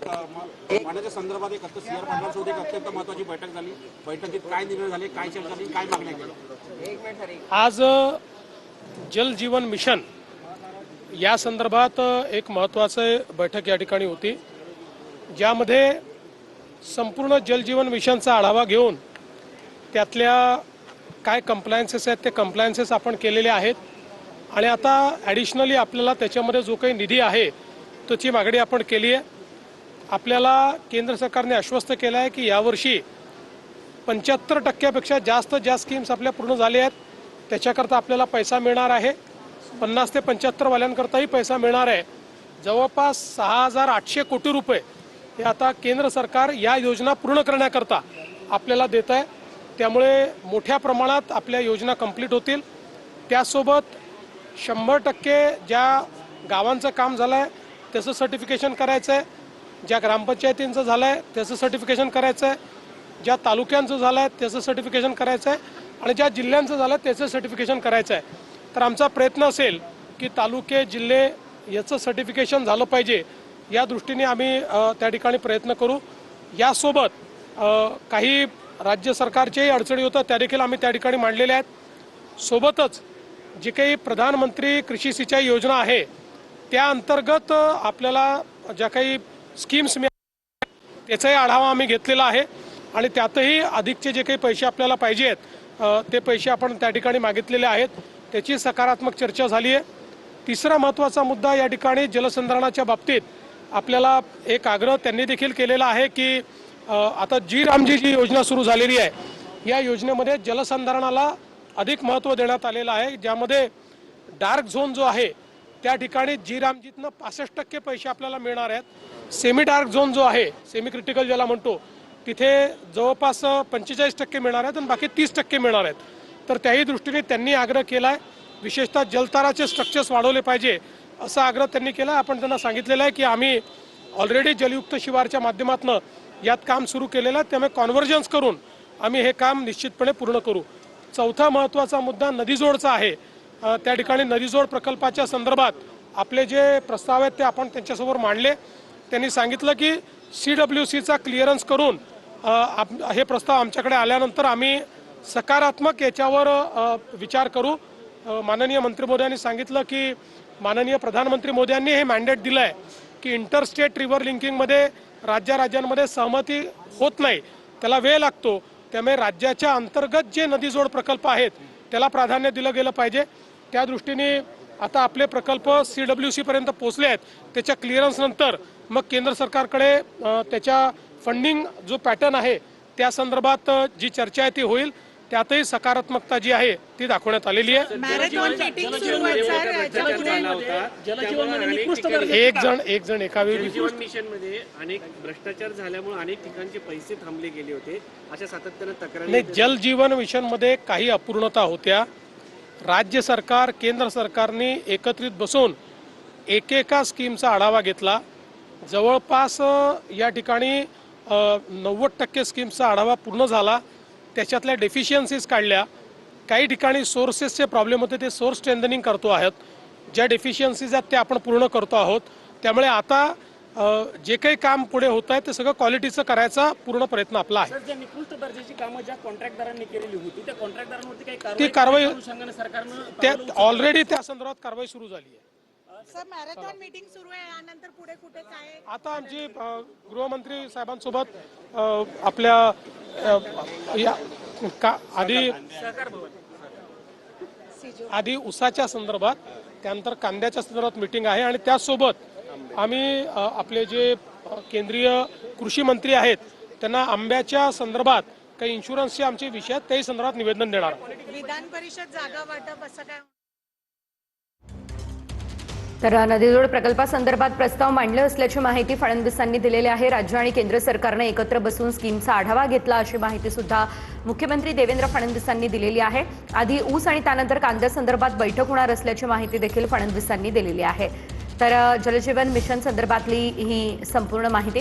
पाण्याच्या संदर्भात एक सीआर पाटलांसोबत एक अत्यंत महत्त्वाची बैठक झाली। बैठकीत काय निर्णय झाले, काय चर्चा झाली, काय मागण्या केल्या? आज जल जीवन मिशन या संदर्भात एक महत्त्वाची बैठक या ठिकाणी होती, ज्यामध्ये संपूर्ण जल जीवन मिशनचा आढावा घेऊन त्यातल्या काय कंप्लायन्सेस आहेत ते कंप्लायन्सेस आपण केलेले आहेत आणि आता ॲडिशनली आपल्याला त्याच्यामध्ये जो काही निधी आहे त्याची मागणी आपण केली आहे। आपल्याला केंद्र सरकारने आश्वस्त केलं आहे की यावर्षी 75% जास्त ज्या स्कीम्स आपल्या पूर्ण झाल्या आहेत त्याच्याकरता आपल्याला पैसा मिळणार आहे। 50 ते 75 वाल्यांकरताही पैसा मिळणार आहे। जवळपास 6800 कोटी रुपये हे आता केंद्र सरकार या योजना पूर्ण करण्याकरता आपल्याला देत आहे। त्यामुळे मोठ्या प्रमाणात आपल्या योजना कंप्लीट होतील। त्यासोबत 100% ज्या गावांचं काम झालं आहे त्याचं सर्टिफिकेशन करायचं आहे, ज्या ग्रामपंचायतींचं झालं आहे त्याचं सर्टिफिकेशन करायचं आहे, ज्या तालुक्यांचं झालं आहे त्याचं सर्टिफिकेशन करायचं आहे आणि ज्या जिल्ह्यांचं झालं आहे त्याचं सर्टिफिकेशन करायचं आहे। तर आमचा प्रयत्न असेल की तालुके जिल्हे याचं सर्टिफिकेशन झालं पाहिजे, या दृष्टीने आम्ही त्या ठिकाणी प्रयत्न करू। यासोबत काही राज्य सरकारच्याही अडचणी होतात त्या देखील आम्ही त्या ठिकाणी मांडलेल्या आहेत। सोबतच जे काही प्रधानमंत्री कृषी सिंचाई योजना आहे त्या अंतर्गत आपल्याला ज्या काही स्कीम्स त्याचाही आढावा आम्ही घेतलेला आहे आणि त्यातही अधिकचे जे काही पैसे आपल्याला पाहिजे आहेत ते पैसे आपण त्या ठिकाणी मागितलेले आहेत, त्याची सकारात्मक चर्चा झाली आहे। तिसरा महत्त्वाचा मुद्दा या ठिकाणी जलसंधारणाच्या बाबतीत आपल्याला एक आग्रह त्यांनी देखील केलेला आहे की आता जी रामजी जी योजना सुरू झालेली आहे या योजनेमध्ये जलसंधारणाला अधिक महत्त्व देण्यात आलेलं आहे, ज्यामध्ये डार्क झोन जो आहे त्या ठिकाणी जी रामजीतनं 65% पैसे आपल्याला मिळणार आहेत। सेमी डार्क झोन जो आहे, सेमी क्रिटिकल ज्याला म्हणतो, तिथे जवळपास 45% मिळणार आहेत आणि बाकी 30% मिळणार आहेत। तर त्याही दृष्टीने त्यांनी आग्रह केला आहे, विशेषतः जलताराचे स्ट्रक्चर्स वाढवले पाहिजे असा आग्रह त्यांनी केला। आपण त्यांना सांगितलेलं आहे की आम्ही ऑलरेडी जलयुक्त शिवारच्या माध्यमातून यात काम सुरू केलेलं आहे, त्यामुळे कॉन्व्हर्जन्स करून आम्ही हे काम निश्चितपणे पूर्ण करू। चौथा महत्त्वाचा मुद्दा नदीजोडचा आहे। त्या ठिकाणी नदीजोड प्रकल्पाच्या संदर्भात आपले जे प्रस्ताव आहेत ते आपण त्यांच्यासमोर मांडले। त्यांनी सांगितलं की CWCचा क्लिअरन्स करून हे प्रस्ताव आमच्याकडे आल्यानंतर आम्ही सकारात्मक याच्यावर विचार करू। माननीय मंत्री महोदयांनी सांगितलं की माननीय प्रधानमंत्री मोदयांनी हे मॅन्डेट दिलं आहे की इंटरस्टेट रिव्हर लिंकिंगमध्ये राज्यांमध्ये सहमती होत नाही, त्याला वेळ लागतो, त्यामुळे राज्याच्या अंतर्गत जे नदीजोड प्रकल्प आहेत त्याला प्राधान्य दिलं गेलं पाहिजे। त्या दृष्टीने आता आपले प्रकल्प CWC पर्यंत पोहोचले आहेत, त्याच्या क्लिअरन्स नंतर मग केंद्र सरकारकडे त्याच्या फंडिंग जो पॅटर्न आहे त्या संदर्भात जी चर्चा आहे ती होईल, त्यातही सकारात्मकता जी आहे ती दाखवण्यात आलेली आहे। एक जण एका वेळी मिशन मध्ये अनेक भ्रष्टाचार झाल्यामुळे अनेक ठिकाणचे पैसे थांबले गेले होते, अशा सातत्याने तक्रारी नाही। जल जीवन मिशन मध्ये काही अपूर्णता होत्या। राज्य सरकार केंद्र सरकारने एकत्रित बसून एकेका स्कीमचा आढावा घेतला। जवळपास या ठिकाणी 90% स्कीम्सचा आढावा पूर्ण झाला, त्याच्यातल्या डेफिशियन्सीज काढल्या। काही ठिकाणी सोर्सेसचे प्रॉब्लेम होते, ते सोर्स स्ट्रेंथनिंग करतो आहोत, ज्या डेफिशियन्सीज आहेत ते आपण पूर्ण करतो आहोत। त्यामुळे आता जे काही काम पुढे होत आहे ते सगळं क्वालिटीचं करायचा पूर्ण प्रयत्न आपला आहे। जे निकृष्ट दर्जाची कामं ज्या कॉन्ट्रॅक्टदारांनी केलेली होती त्या कॉन्ट्रॅक्टदारांवरती काही ती कारवाई सरकारनं त्या ऑलरेडी त्या संदर्भात कारवाई सुरू झाली आहे। सर मॅरेथॉन मीटिंग सुरू आहे, यानंतर पुढे कुठे काय? आता आमची गृहमंत्री साहेबांसोबत आपल्या आधी उसाच्या संदर्भात, त्यानंतर कांद्याच्या संदर्भात मीटिंग आहे आणि त्याचसोबत आम्ही आपले जे केंद्रीय कृषी मंत्री आहेत त्यांना आंब्याच्या संदर्भात काही इन्शुरन्सचे आमचे विषय आहेत त्याही संदर्भात निवेदन देणार। विधान परिषद जागा वाटप असं काय? तर नदीजोड प्रकल्पासंदर्भात प्रस्ताव मांडले असल्याची माहिती फडणवीसांनी दिलेली आहे। राज्य आणि केंद्र सरकारने एकत्र बसून स्कीमचा आढावा घेतला अशी माहिती सुद्धा मुख्यमंत्री देवेंद्र फडणवीसांनी दिलेली आहे। आधी ऊस आणि त्यानंतर कांद्यासंदर्भात बैठक होणार असल्याची माहिती देखील फडणवीसांनी दिलेली आहे। तर जलजीवन मिशन संदर्भातली ही संपूर्ण माहिती।